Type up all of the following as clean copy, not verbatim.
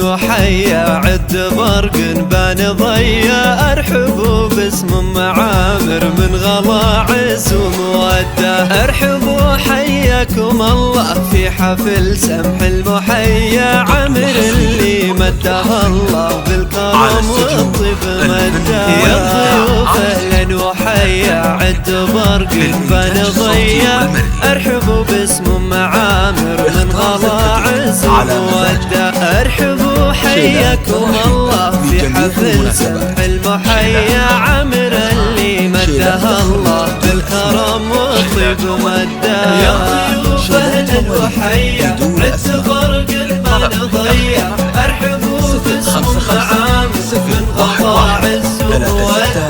وحيا عد برق بان ضيا ارحبوا باسم معامر من غلا عز وموده. ارحبوا حياكم الله في حفل سمح المحيا عمر اللي مده الله بالكرم والطيب مده. يا ضيوف اهلا وحيا عد برق بان ضيا ارحبوا باسم معامر من غلا عز وموده. ارحبوا حياكم الله في حفل سمح المحيا عمر اللي مده الله بالكرم والطيب مده. يا ضيوف اهلا وحيا عد برق بان ضيا ارحبوا باسم معامر من غلا عز وموده.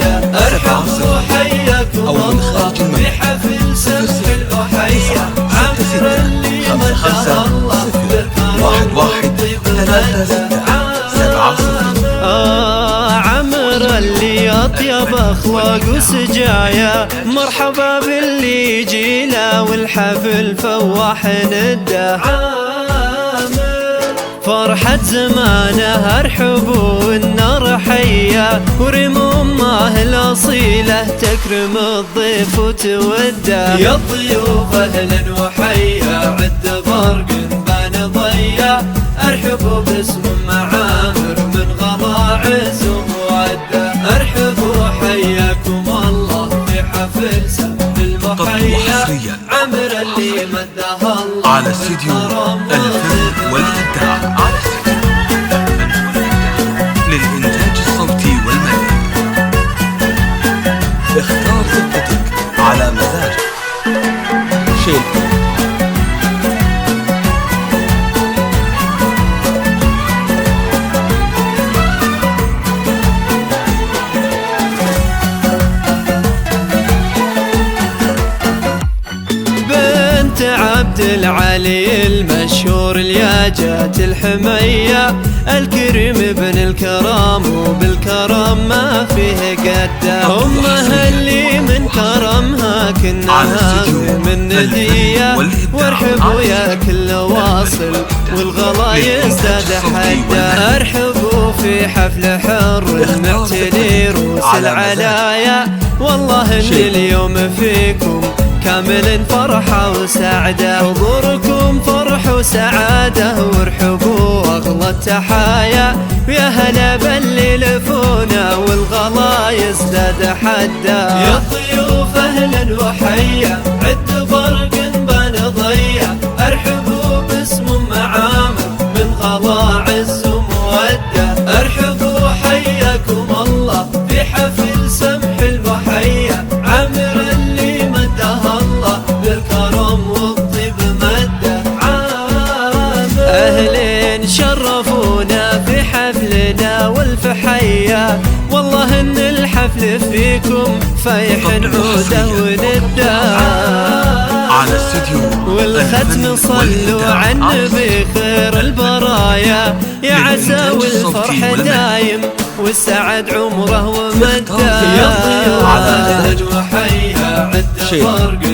ارحبوا حياكم الله في حفل سمح المحيا عمر اللي مده الله بالكرم والطيب مده. عمر اللي اطيب اخلاق وسجايا مرحبا باللي يجينا والحفل فواح نده. فرحة زمانه ارحبوا النار حيا ورم امه الاصيله تكرم الضيف وتوده. يا الضيوف اهلا وحيا عد برق بان ضيا ارحبوا باسم معامر من غلا عز وموده. ارحبوا حياكم الله في حفل سمح المحيا عمر اللي مده الله على استديو الفن والإبداع للإنتاج الصوتي والمرئي. اختار خطتك على مزاجك. شيل عبد العلي المشهور الياجات الحمية الكريم ابن الكرام وبالكرم ما فيه قده. امها اللي من كرمها كنها من ندية. وارحبوا يا كل واصل والغلا يزداد حده. ارحبوا في حفل حر معتلي روس العلايا والله ان اليوم فيكم كامل فرحة وسعادة. حضوركم فرح وسعادة وارحبوا أغلى التحايا. ويا هلا باللي لفونا والغلا يزداد حدا. يا الضيوف أهلا وحيا عد برق بان ضيا ارحبوا باسم معامر من غلا عز وموده. ارحبوا حياكم الله في حفل سمح المحيا عمر اللي مده الله بالكرم والطيب مده. اهلين شرفونا في حفلنا والف حيا والله ان الحفل فيكم فايح نعوده ونبدا. على استديو والختم صلوا على النبي خير البرايا يا عسى والفرح دايم والسعد عمره ومده. يا ضيوف اهلا وحيا عد فرق